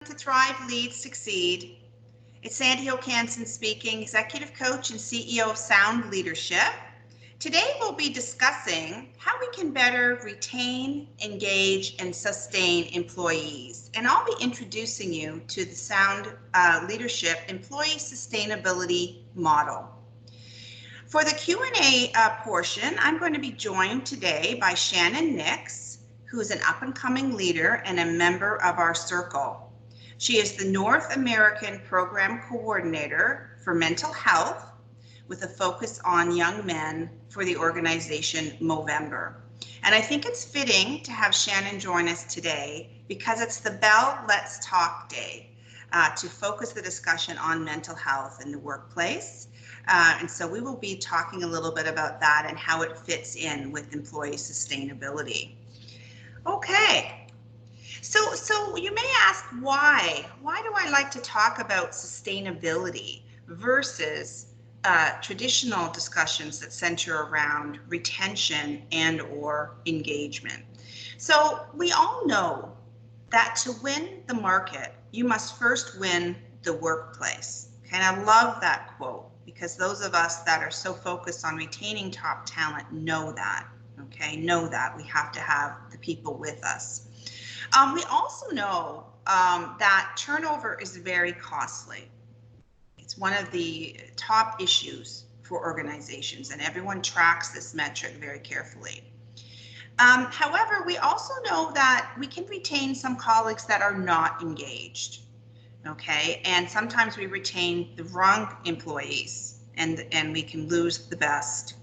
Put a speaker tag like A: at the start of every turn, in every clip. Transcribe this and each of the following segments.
A: To Thrive, Lead, Succeed. It's Sandi Hokansson speaking, Executive Coach and CEO of Sound Leadership. Today we'll be discussing how we can better retain, engage, and sustain employees. And I'll be introducing you to the Sound Leadership Employee Sustainability Model. For the Q&A portion, I'm going to be joined today by Shannon Nix, who is an up-and-coming leader and a member of our circle. She is the North American Program Coordinator for Mental Health with a focus on young men for the organization Movember. And I think it's fitting to have Shannon join us today because it's the Bell Let's Talk Day to focus the discussion on mental health in the workplace. And so we will be talking a little bit about that and how it fits in with employee sustainability. Okay. So you may ask why? Why do I like to talk about sustainability versus traditional discussions that center around retention and or engagement? So we all know that to win the market, you must first win the workplace. Okay, and I love that quote because those of us that are so focused on retaining top talent know that. Okay, know that we have to have the people with us. We also know that turnover is very costly. It's one of the top issues for organizations, and everyone tracks this metric very carefully. However, we also know that we can retain some colleagues that are not engaged, okay? And sometimes we retain the wrong employees, and we can lose the best.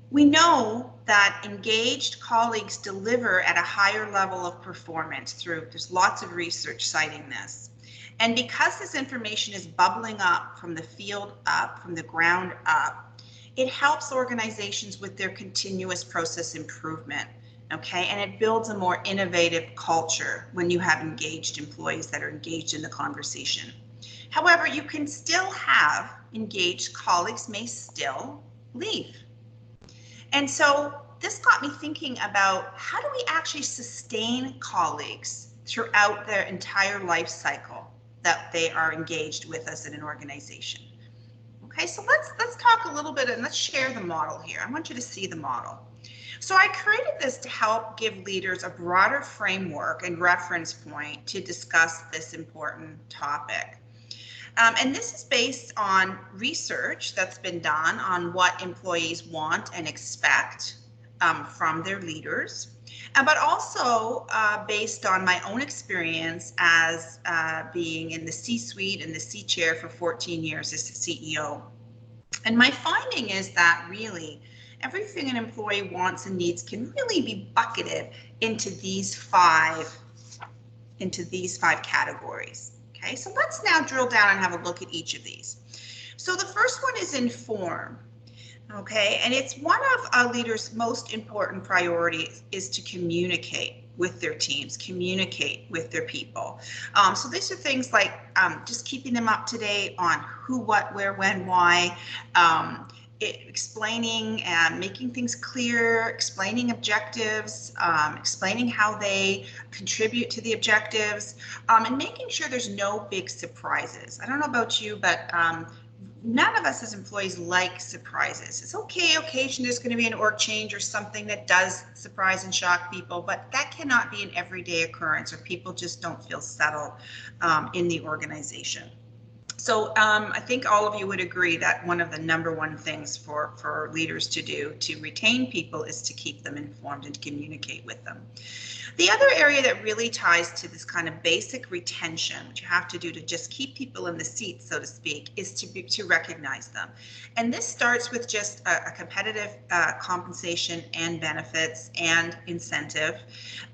A: We know that engaged colleagues deliver at a higher level of performance there's lots of research citing this. And because this information is bubbling up from the field up, from the ground up, it helps organizations with their continuous process improvement, okay? And it builds a more innovative culture when you have engaged employees that are engaged in the conversation. However, you can still have engaged colleagues may still leave. And so this got me thinking about how do we actually sustain colleagues throughout their entire life cycle that they are engaged with us in an organization. Okay, so let's talk a little bit and let's share the model here. I want you to see the model. So I created this to help give leaders a broader framework and reference point to discuss this important topic. And this is based on research that's been done on what employees want and expect from their leaders, but also based on my own experience as being in the C-suite and the C-chair for 14 years as CEO. And my finding is that really everything an employee wants and needs can really be bucketed into these five categories. Okay, so let's now drill down and have a look at each of these. So the first one is inform. Okay, and it's one of a leader's most important priorities is to communicate with their teams, communicate with their people. So these are things like just keeping them up to date on who, what, where, when, why, explaining and making things clear, explaining objectives, explaining how they contribute to the objectives, and making sure there's no big surprises. I don't know about you, but none of us as employees like surprises. It's okay, occasionally there's going to be an org change or something that does surprise and shock people, but that cannot be an everyday occurrence or people just don't feel settled in the organization. So I think all of you would agree that one of the number one things for leaders to do to retain people is to keep them informed and to communicate with them. The other area that really ties to this kind of basic retention, which you have to do to just keep people in the seat, so to speak, is to recognize them. And this starts with just a competitive compensation and benefits and incentive.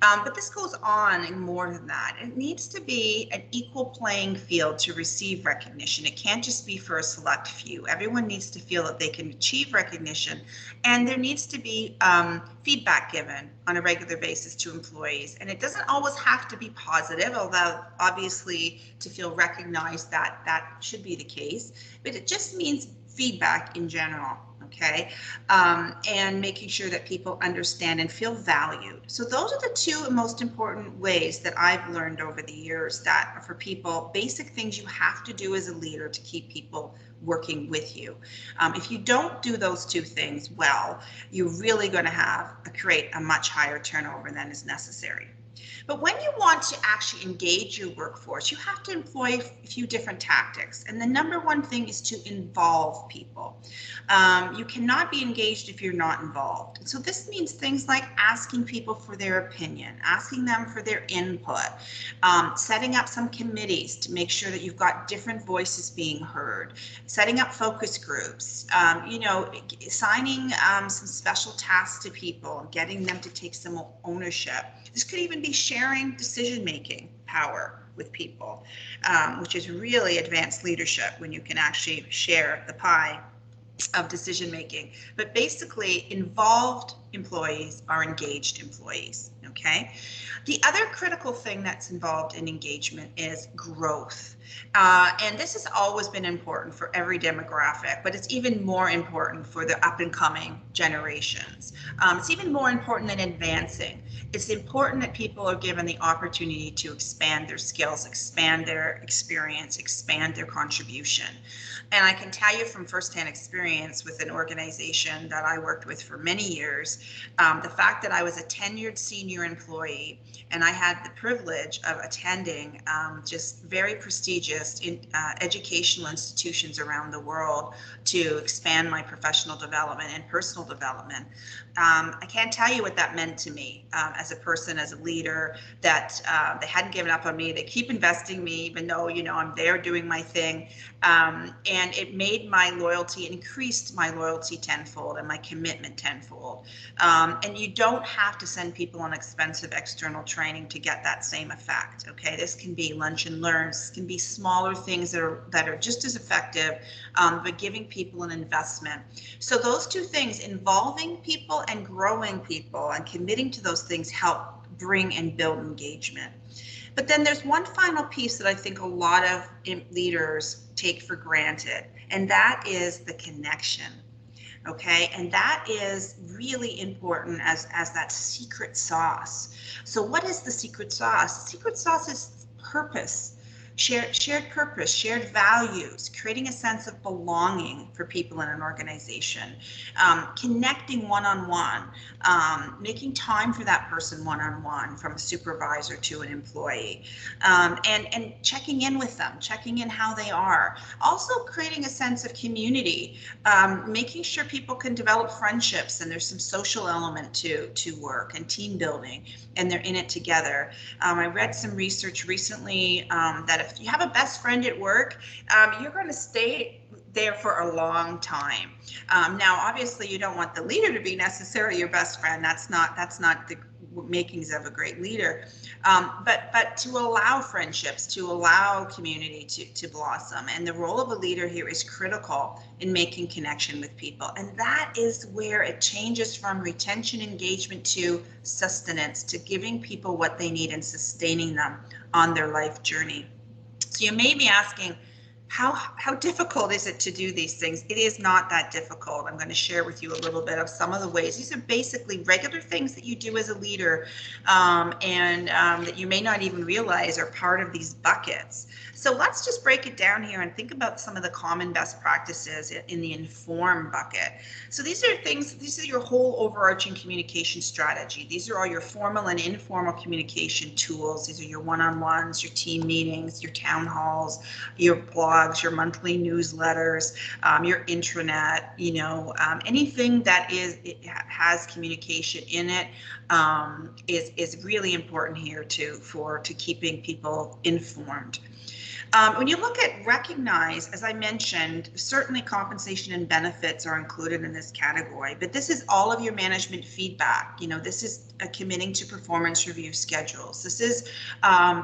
A: But this goes on and more than that. It needs to be an equal playing field to receive recognition. It can't just be for a select few. Everyone needs to feel that they can achieve recognition, and there needs to be feedback given on a regular basis to employees. And it doesn't always have to be positive, although obviously to feel recognized that should be the case, but it just means feedback in general. okay? And making sure that people understand and feel valued. So those are the two most important ways that I've learned over the years that for people, basic things you have to do as a leader to keep people working with you. If you don't do those two things well, you're really going to create a much higher turnover than is necessary. But when you want to actually engage your workforce, you have to employ a few different tactics. And the number one thing is to involve people. You cannot be engaged if you're not involved. And so this means things like asking people for their opinion, asking them for their input, setting up some committees to make sure that you've got different voices being heard, setting up focus groups, assigning some special tasks to people and getting them to take some ownership. This could even be sharing decision-making power with people, which is really advanced leadership when you can actually share the pie of decision-making. But basically, involved employees are engaged employees, okay? The other critical thing that's involved in engagement is growth. And this has always been important for every demographic, but it's even more important for the up and coming generations. It's even more important than advancing. It's important that people are given the opportunity to expand their skills, expand their experience, expand their contribution. And I can tell you from firsthand experience with an organization that I worked with for many years, the fact that I was a tenured senior employee and I had the privilege of attending just very prestigious educational institutions around the world to expand my professional development and personal development. I can't tell you what that meant to me as a person, as a leader, that they hadn't given up on me. They keep investing in me, even though, I'm there doing my thing. And it made my loyalty, increased my loyalty tenfold and my commitment tenfold. And you don't have to send people on expensive external training to get that same effect, okay? This can be lunch and learns, this can be smaller things that are just as effective, but giving people an investment. So those two things, involving people and growing people and committing to those things, help bring and build engagement. But then there's one final piece that I think a lot of leaders take for granted, and that is the connection. Okay, and that is really important as that secret sauce. So what is the secret sauce? The secret sauce is purpose. Shared purpose, shared values, creating a sense of belonging for people in an organization, connecting one-on-one, making time for that person one-on-one, from a supervisor to an employee, and checking in with them, checking in how they are. Also creating a sense of community, making sure people can develop friendships and there's some social element to work and team building, and they're in it together. I read some research recently that if you have a best friend at work, you're going to stay there for a long time. Now, obviously, you don't want the leader to be necessarily your best friend. That's not the makings of a great leader. But to allow friendships, to allow community to blossom. And the role of a leader here is critical in making connection with people. And that is where it changes from retention engagement to sustenance, to giving people what they need and sustaining them on their life journey. So you may be asking, how difficult is it to do these things? It is not that difficult. I'm going to share with you a little bit of some of the ways. These are basically regular things that you do as a leader, and that you may not even realize are part of these buckets. So let's just break it down here and think about some of the common best practices in the inform bucket. So these are your whole overarching communication strategy. These are all your formal and informal communication tools. These are your one-on-ones, your team meetings, your town halls, your blogs, your monthly newsletters, your intranet, anything that has communication in it is really important here to keeping people informed. When you look at recognize, as I mentioned, certainly compensation and benefits are included in this category, but this is all of your management feedback. This is committing to performance review schedules. This is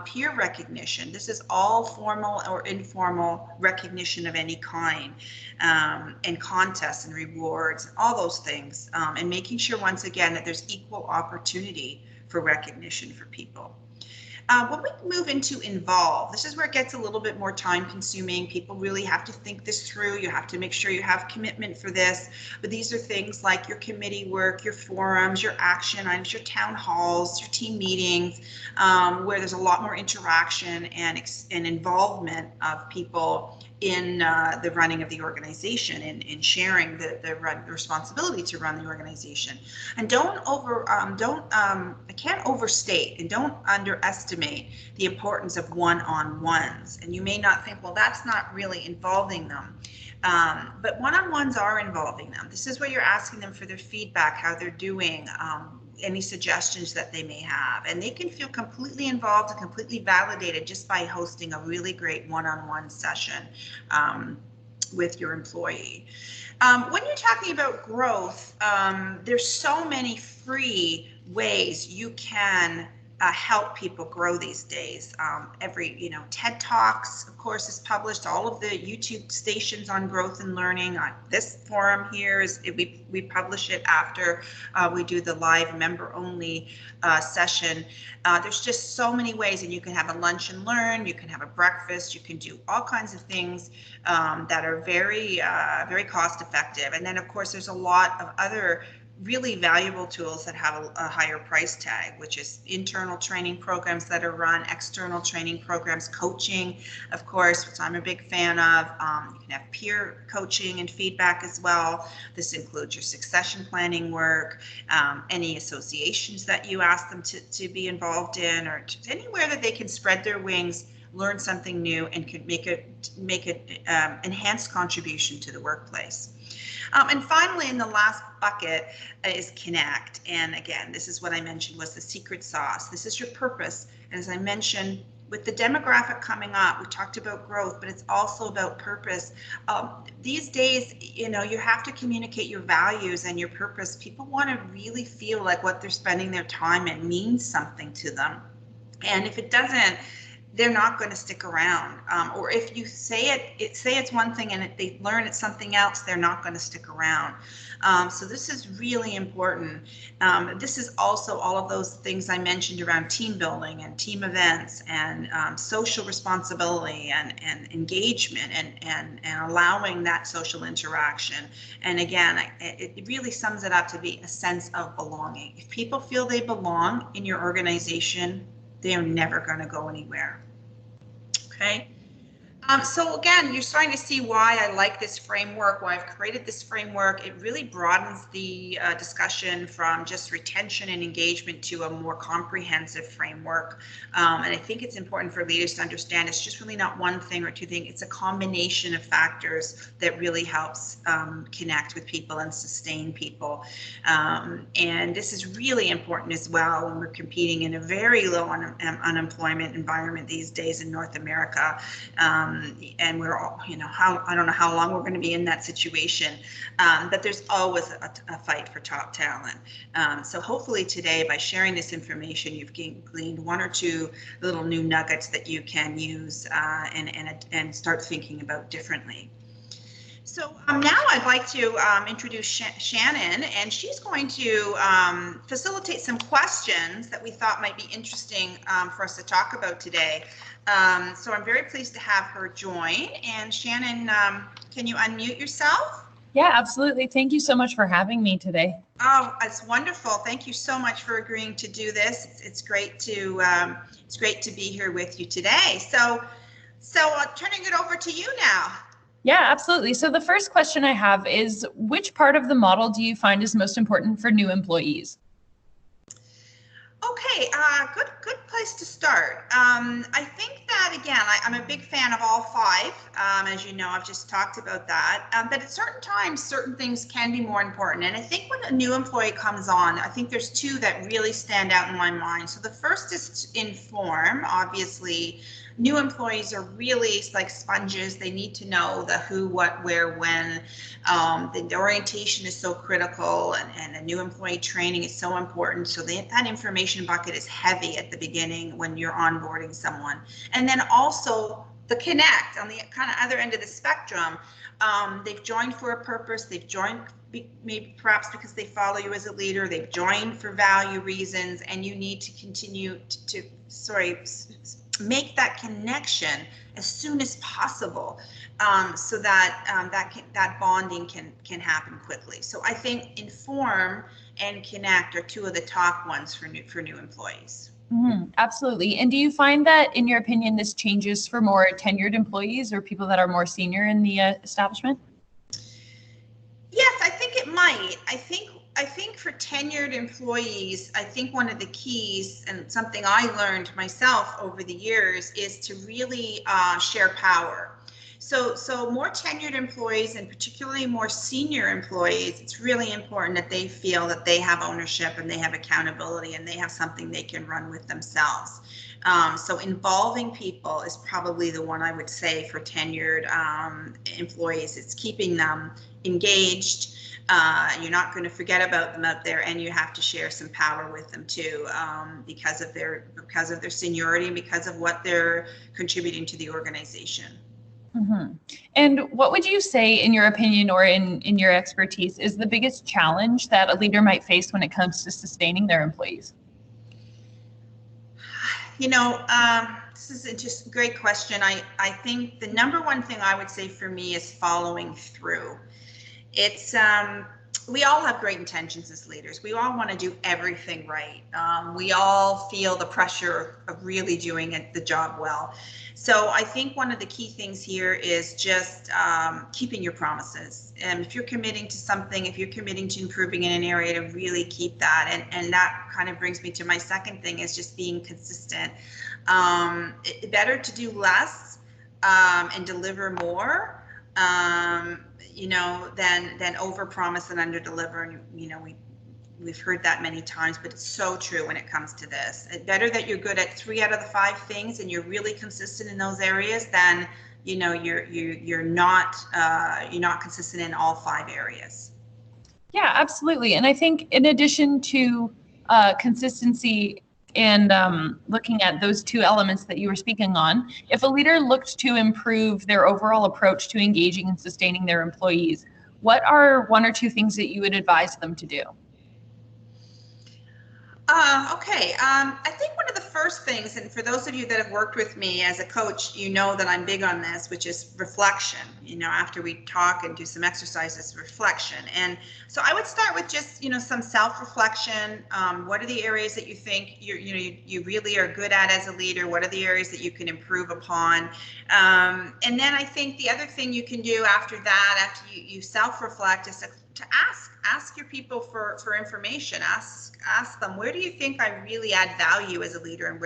A: peer recognition. This is all formal or informal recognition of any kind, and contests and rewards, all those things, and making sure, once again, that there's equal opportunity for recognition for people. When we move into involve, this is where it gets a little bit more time consuming. People really have to think this through. You have to make sure you have commitment for this. But these are things like your committee work, your forums, your action items, your town halls, your team meetings, where there's a lot more interaction and involvement of people in the running of the organization and in sharing the responsibility to run the organization. And I can't overstate and don't underestimate the importance of one-on-ones. And you may not think, well, that's not really involving them. But one-on-ones are involving them. This is where you're asking them for their feedback, how they're doing, any suggestions that they may have. And they can feel completely involved and completely validated just by hosting a really great one-on-one session with your employee. When you're talking about growth, there's so many free ways you can help people grow these days. Every, TED Talks, of course, is published. All of the YouTube stations on growth and learning. This forum here we publish it after we do the live member-only session. There's just so many ways, and you can have a lunch and learn. You can have a breakfast. You can do all kinds of things that are very, very cost-effective. And then, of course, there's a lot of other really valuable tools that have a higher price tag, which is internal training programs that are run, external training programs, coaching, of course, which I'm a big fan of. You can have peer coaching and feedback as well. This includes your succession planning work, any associations that you ask them to be involved in, or anywhere that they can spread their wings, learn something new, and can make it enhanced contribution to the workplace. And finally, in the last bucket is connect. And again, this is what I mentioned was the secret sauce. This is your purpose. And as I mentioned, with the demographic coming up, we talked about growth, but it's also about purpose. These days, you have to communicate your values and your purpose. People want to really feel like what they're spending their time in means something to them. And if it doesn't, they're not going to stick around. Or if you say it's one thing and they learn it's something else, they're not going to stick around. So this is really important. This is also all of those things I mentioned around team building and team events and social responsibility and engagement and allowing that social interaction. And again, it really sums it up to be a sense of belonging. If people feel they belong in your organization, they are never going to go anywhere. Okay. So again, you're starting to see why I like this framework, why I've created this framework. It really broadens the discussion from just retention and engagement to a more comprehensive framework. And I think it's important for leaders to understand it's just really not one thing or two things. It's a combination of factors that really helps connect with people and sustain people. And this is really important as well when we're competing in a very low unemployment environment these days in North America. And we're all, I don't know how long we're going to be in that situation, but there's always a fight for top talent. So hopefully today, by sharing this information, you've gleaned one or two little new nuggets that you can use and start thinking about differently. So now I'd like to introduce Shannon, and she's going to facilitate some questions that we thought might be interesting for us to talk about today. So I'm very pleased to have her join. And Shannon, can you unmute yourself?
B: Yeah, absolutely. Thank you so much for having me today.
A: Oh, it's wonderful. Thank you so much for agreeing to do this. It's great to be here with you today. So turning it over to you now.
B: Yeah, absolutely. So the first question I have is, which part of the model do you find is most important for new employees?
A: Okay, good place to start. I think that, again, I'm a big fan of all five. As you know, I've just talked about that. But at certain times, certain things can be more important. And I think when a new employee comes on, I think there's two that really stand out in my mind. So the first is to inform. Obviously, new employees are really like sponges. They need to know the who, what, where, when. The orientation is so critical, and a new employee training is so important. So that information bucket is heavy at the beginning when you're onboarding someone. And then also the connect on the kind of other end of the spectrum. They've joined for a purpose. They've joined maybe perhaps because they follow you as a leader. They've joined for value reasons, and you need to continue to make that connection as soon as possible, so that that bonding can happen quickly. So I think inform and connect are two of the top ones for new employees.
B: Absolutely. And do you find that, in your opinion, this changes for more tenured employees or people that are more senior in the establishment?
A: Yes, I think it might. I think for tenured employees, I think one of the keys, and something I learned myself over the years, is to really share power. So more tenured employees, and particularly more senior employees, it's really important that they feel that they have ownership and they have accountability and they have something they can run with themselves. So involving people is probably the one I would say for tenured employees. It's keeping them engaged. You're not going to forget about them out there, and you have to share some power with them too, because of their seniority and because of what they're contributing to the organization.
B: And what would you say, in your opinion or in your expertise, is the biggest challenge that a leader might face when it comes to sustaining their employees?
A: This is just a great question. I think the number one thing I would say for me is following through. It's we all have great intentions as leaders. We all want to do everything right. We all feel the pressure of really doing the job well. So I think one of the key things here is just keeping your promises. And if you're committing to something, if you're committing to improving in an area, to really keep that. And that kind of brings me to my second thing, is just being consistent. Better to do less and deliver more, than overpromise and underdeliver. And we've heard that many times, but it's so true when it comes to this. It's better that you're good at 3 out of the 5 things and you're really consistent in those areas than you're not consistent in all 5 areas.
B: Yeah, absolutely. And I think in addition to consistency and looking at those 2 elements that you were speaking on, if a leader looked to improve their overall approach to engaging and sustaining their employees, what are 1 or 2 things that you would advise them to do?
A: Okay. I think one of the first things, and for those of you that have worked with me as a coach, you know that I'm big on this, which is reflection. After we talk and do some exercises, reflection. And so I would start with just, some self-reflection. What are the areas that you think you really are good at as a leader? What are the areas that you can improve upon? And then I think the other thing you can do after that, after you self-reflect, is to ask your people for information. Ask them, where do you think I really add value as a leader, and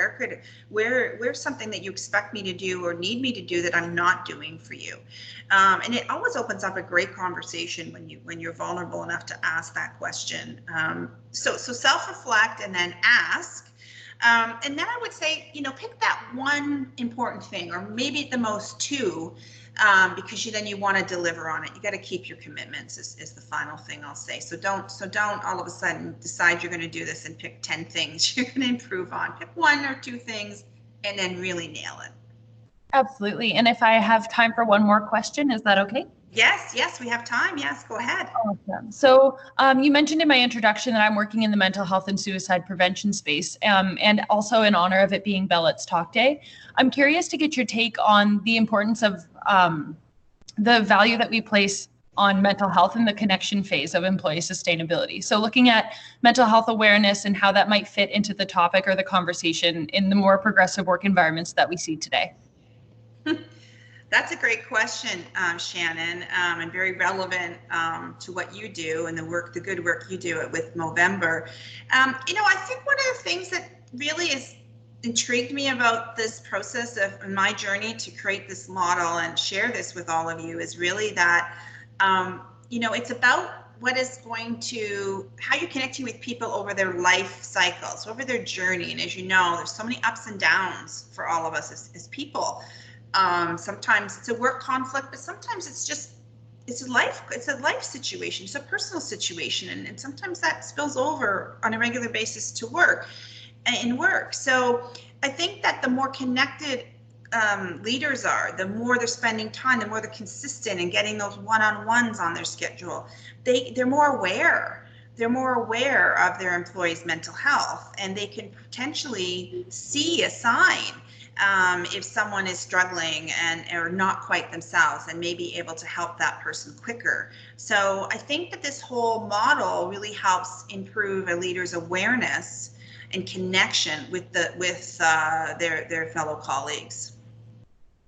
A: where's something that you expect me to do or need me to do that I'm not doing for you? And it always opens up a great conversation when you're vulnerable enough to ask that question. So self-reflect and then ask. And then I would say, pick that one important thing, or maybe at the most 2, because then you want to deliver on it. You got to keep your commitments is the final thing I'll say. So don't all of a sudden decide you're going to do this and pick 10 things you're going to improve on. Pick 1 or 2 things and then really nail it.
B: Absolutely. And if I have time for one more question, is that okay?
A: Yes, we have time. Yes, go ahead.
B: Awesome. So you mentioned in my introduction that I'm working in the mental health and suicide prevention space, and also in honor of it being Bellet's Talk Day. I'm curious to get your take on the importance of the value that we place on mental health in the connection phase of employee sustainability. So looking at mental health awareness and how that might fit into the topic or the conversation in the more progressive work environments that we see today.
A: That's a great question, Shannon, and very relevant to what you do and the good work you do with Movember. I think one of the things that really has intrigued me about this process of my journey to create this model and share this with all of you is really that, it's about how you're connecting with people over their life cycles, over their journey. And as you know, there's so many ups and downs for all of us as people. Sometimes it's a work conflict, but sometimes it's a life situation. It's a personal situation. And sometimes that spills over on a regular basis to work. So I think that the more connected leaders are, the more they're spending time, the more they're consistent and getting those one-on-ones on their schedule. They're more aware. They're more aware of their employees' mental health, and they can potentially see a sign if someone is struggling and or not quite themselves, and may be able to help that person quicker. So I think that this whole model really helps improve a leader's awareness and connection with their fellow colleagues.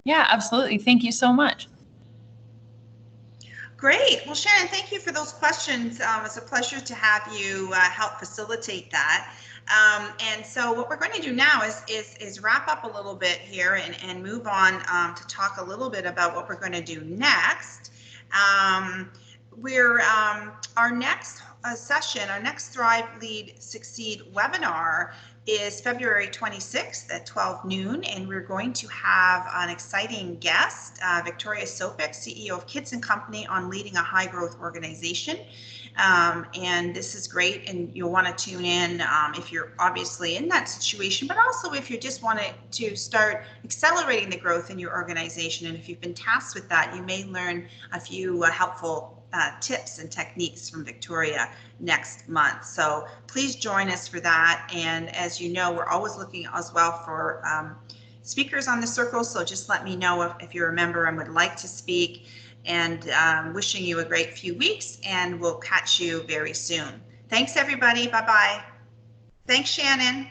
B: Yeah, absolutely. Thank you so much.
A: Great. Well, Shannon, thank you for those questions. It's a pleasure to have you help facilitate that. And so what we're going to do now is wrap up a little bit here and move on to talk a little bit about what we're going to do next. Our next session, our next Thrive, Lead, Succeed webinar is February 26th at 12 noon, and we're going to have an exciting guest, Victoria Sopik, CEO of Kids & Company, on leading a high growth organization. And this is great, and you'll want to tune in if you're obviously in that situation, but also if you just want to start accelerating the growth in your organization. And if you've been tasked with that, you may learn a few helpful tips and techniques from Victoria next month. So please join us for that. And as you know, we're always looking as well for speakers on the circle. So just let me know if you're a member and would like to speak. And wishing you a great few weeks, and we'll catch you very soon. Thanks, everybody. Bye-bye. Thanks, Shannon.